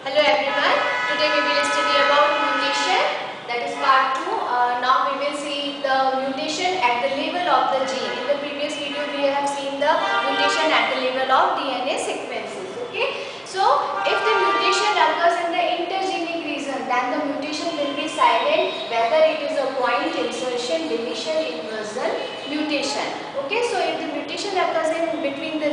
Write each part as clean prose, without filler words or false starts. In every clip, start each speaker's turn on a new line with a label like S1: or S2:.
S1: Hello everyone. Today we will study about mutation. That is part 2. Now we will see the mutation at the level of the gene. In the previous video we have seen the mutation at the level of DNA sequences. Okay. So if the mutation occurs in the intergenic region, then the mutation will be silent, whether it is a point insertion, deletion, inversion, mutation. Okay. So if the mutation occurs in between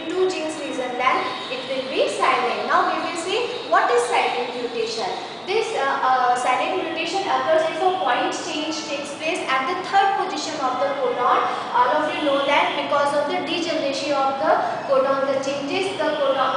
S1: two genes region, then it will be silent. Now we will see what is silent mutation. This silent mutation occurs if a point change takes place at the third position of the codon. All of you know that because of the degeneracy of the codon, the changes the codon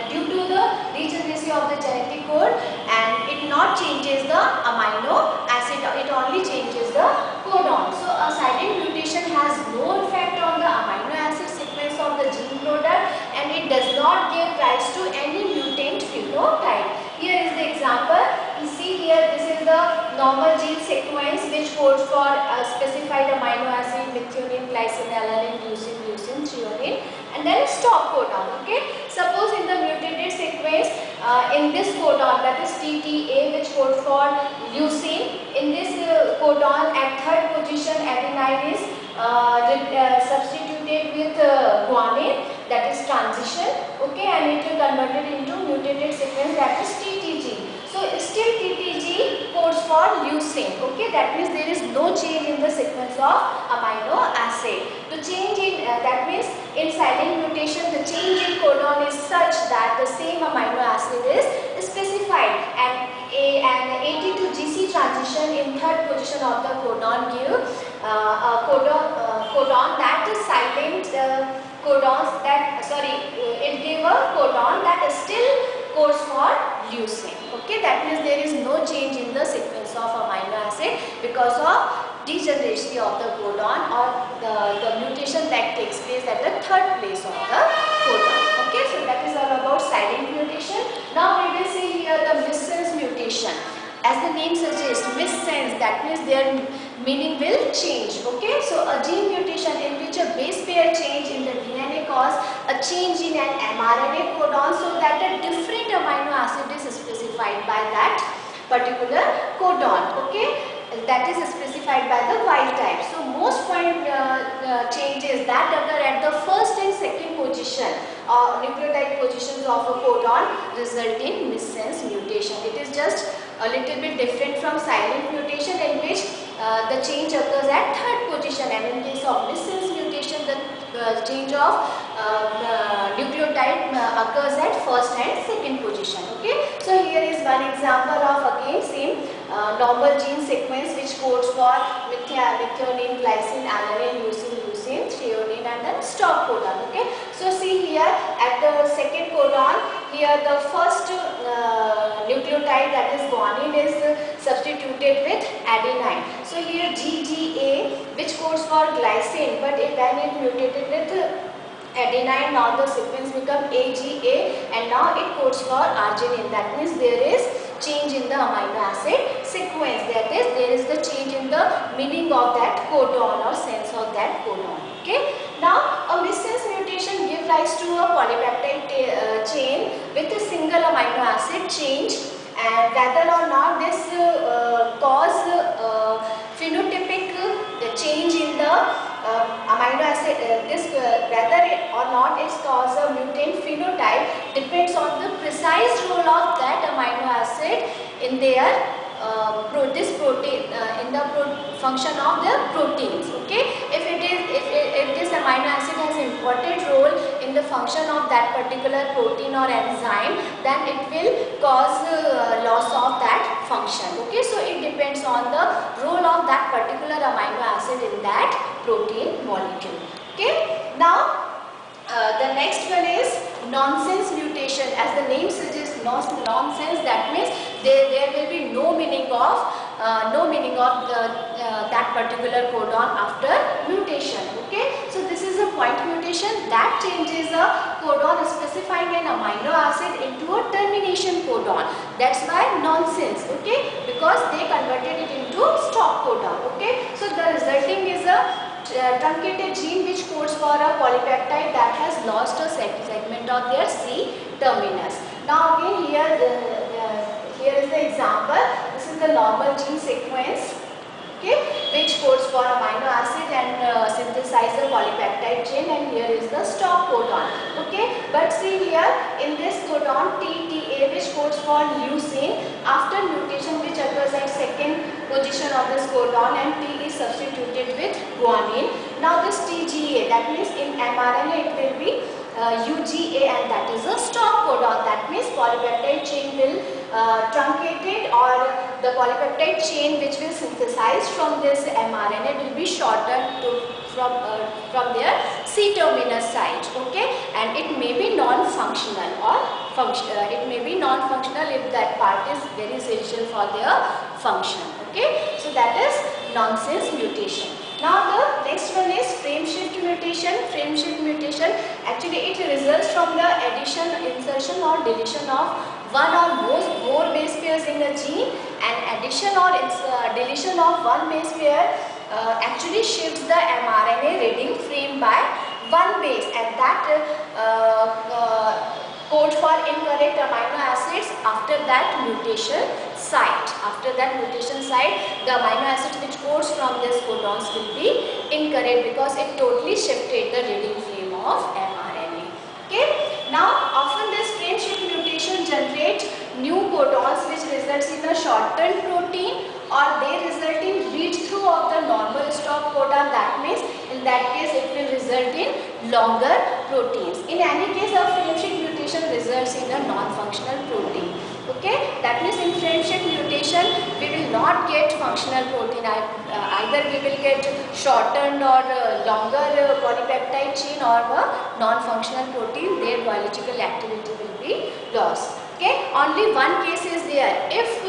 S1: due to the degeneracy of the genetic code, and it not changes the amino acid, it only changes the codon. So a silent mutation has no effect on the amino acid sequence of the gene product, and it does not give rise to any mutant phenotype. Here is the example. You see here, this is the normal gene sequence which codes for a specified amino acid, methionine, glycine, alanine, leucine, leucine, threonine, and then stop codon. Okay. Suppose in the mutated sequence, in this codon, that is TTA, which codes for leucine, in this codon at third position adenine is substituted with guanine, that is transition. Okay, and it will converted into mutated sequence, that is TTG. So still TTG codes for leucine. Okay, that means there is no change in the sequence of amino acid. The change in that means in silent mutation, the change in codon is such that the same amino acid is specified, and an AT to GC transition in third position of the codon give codon that is silent codons that it gave a codon that is still codes for leucine. Okay, that means there is no change in the sequence of amino acid because of degeneracy of the codon, or the mutation that takes place at the third place of the codon. Okay, so that is all about silent mutation. Now we will see here the missense mutation. As the name suggests, missense, that means their meaning will change. Okay, so a gene mutation in which a base pair change in the DNA cause a change in an mRNA codon, so that a different amino acid is specified by that particular codon. Okay, that is specified by the wild type. So most point changes that occur at the first and second position nucleotide positions of a codon result in missense mutation. It is just a little bit different from silent mutation, in which the change occurs at third position, and in case of missense mutation, the change of nucleotide occurs at first and second position. Okay, so here is one example of again same normal gene sequence which codes for methionine, glycine, alanine, leucine, leucine, threonine, and then stop codon. Okay, so see here at the second codon, here the first nucleotide, that is guanine, is substituted with adenine. So here GGA, which codes for glycine, but when it mutated with adenine, now the sequence become AGA, and now it codes for arginine. That means there is change in the amino acid sequence, that is there is the change in the meaning of that codon or sense of that codon. Okay, now a missense mutation gives rise to a polypeptide chain with a single amino acid change, and whether or not this cause phenotypic change in the amino acid, whether or not it causes a mutant phenotype depends on the precise role of that amino acid in their this protein in the function of the proteins. Okay, if this amino acid has important role in the function of that particular protein or enzyme, then it will cause loss of that function. Okay, so it depends on the role of that particular amino acid in that protein molecule. Okay, now the next one is nonsense mutation. As the name suggests, nonsense, that means there will be no meaning of that particular codon after mutation. Okay, so this is a point mutation that changes a codon specifying an amino acid into a termination codon. That's why nonsense. Okay, because they converted it into stop codon. Okay, so the resulting is a truncated gene which codes for a polypeptide that has lost a segment of their C terminus. Now again here is the example. This is the normal gene sequence, okay, which codes for amino acid and synthesize the polypeptide chain, and here is the stop codon, okay. But see here in this codon TTA, which codes for leucine, after mutation which occurs at second position of this codon, and T is substituted with guanine. Now this TGA, that means in mRNA it will be UGA, and that is a stop codon. That means polypeptide chain will truncated, or the polypeptide chain which will synthesize from this mRNA will be shortened from their C-terminus site, okay, and it may be non-functional or it may be non-functional if that part is very essential for their function, okay. So that is nonsense mutation. Now the next one is frame shift mutation. Frame shift mutation, actually it results from the addition, insertion or deletion of one or more base pairs in the gene, and addition or deletion of one base pair actually shifts the mRNA reading frame by one base, and that codes for incorrect amino acids after that mutation site. After that mutation site, the amino acids which codes from this codons will be incorrect because it totally shifted the reading frame of mRNA. Okay. Now often this frame shift mutation generates new codons which results in a shortened protein, or they result in read through of the normal stop codon. That means in that case it will result in longer proteins. In any case, a frame shift mutation results in a non-functional protein. Okay, that means in frame shift mutation we will not get functional protein. Either we will get shortened or longer polypeptide chain, or a non-functional protein. Their biological activity will be lost. Okay, only one case is there. If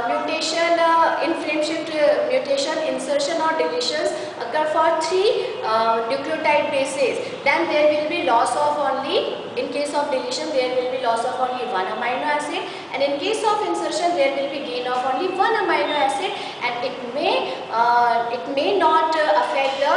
S1: mutation in frame shift mutation, insertion or deletions occur for 3 nucleotide bases, then there will be loss of only, in case of deletion there will be loss of only one amino acid, and in case of insertion there will be gain of only one amino acid, and it may not affect the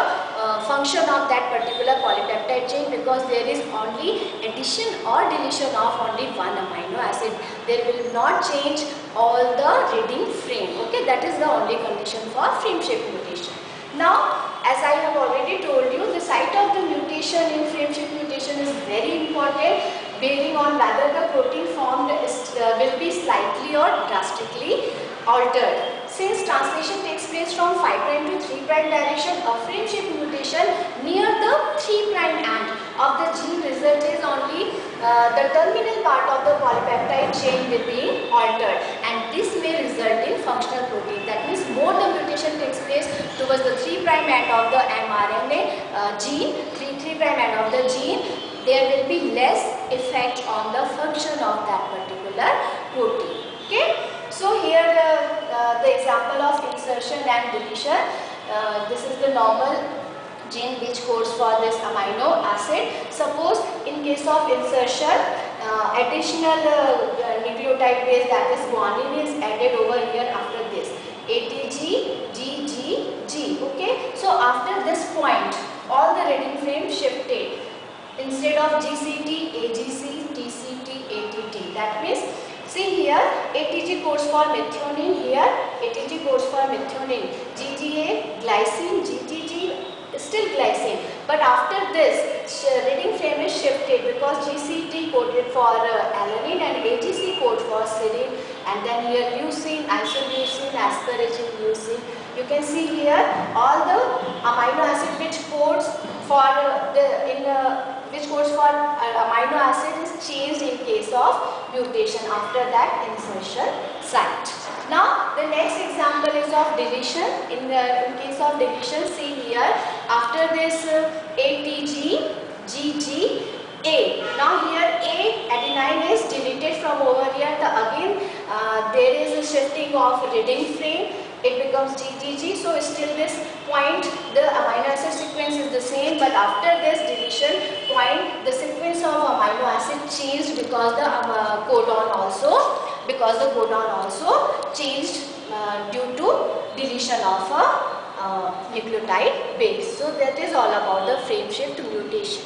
S1: function of that particular polypeptide chain, because there is only addition or deletion of only one amino acid. There will not change all the reading frame. Okay, that is the only condition for frame shift mutation. Now, as I have already told you, the site of the mutation in frame shift mutation is very important, bearing on whether the protein formed will be slightly or drastically altered. Since translation takes place from 5' to 3' direction, a frame shift mutation near the 3' end of the gene result is only the terminal part of the polypeptide chain will be altered, and this may result in functional protein. That means more the mutation takes place towards the 3' end of the mRNA gene, 3' end of the gene, there will be less effect on the function of that particular protein. Okay. So here the example of insertion and deletion. This is the normal gene which codes for this amino acid. Suppose in case of insertion, additional nucleotide base, that is guanine, is added over here after this. ATG, GGG. Okay. So after this point, all the reading frame shifted. Instead of GCT, AGC, TCT, ATT. That means, see here, ATG codes for methionine, here ATG codes for methionine, GGA, glycine, GGG, still glycine. But after this, reading frame is shifted because GCT coded for alanine and AGC code for serine, and then here leucine, isoleucine, asparagine, leucine. You can see here all the amino acid which codes for amino acid is changed in case of mutation after that insertion site. Now the next example is of deletion. In case of deletion, see here after this ATG, GG, A. Now here A adenine is deleted from over here. There is a shifting of reading frame. It becomes GGG. So still this point, the amino acid sequence is the same, but after this deletion point, the sequence of amino acid changed because the codon also changed due to deletion of a nucleotide base. So that is all about the frame shift mutation.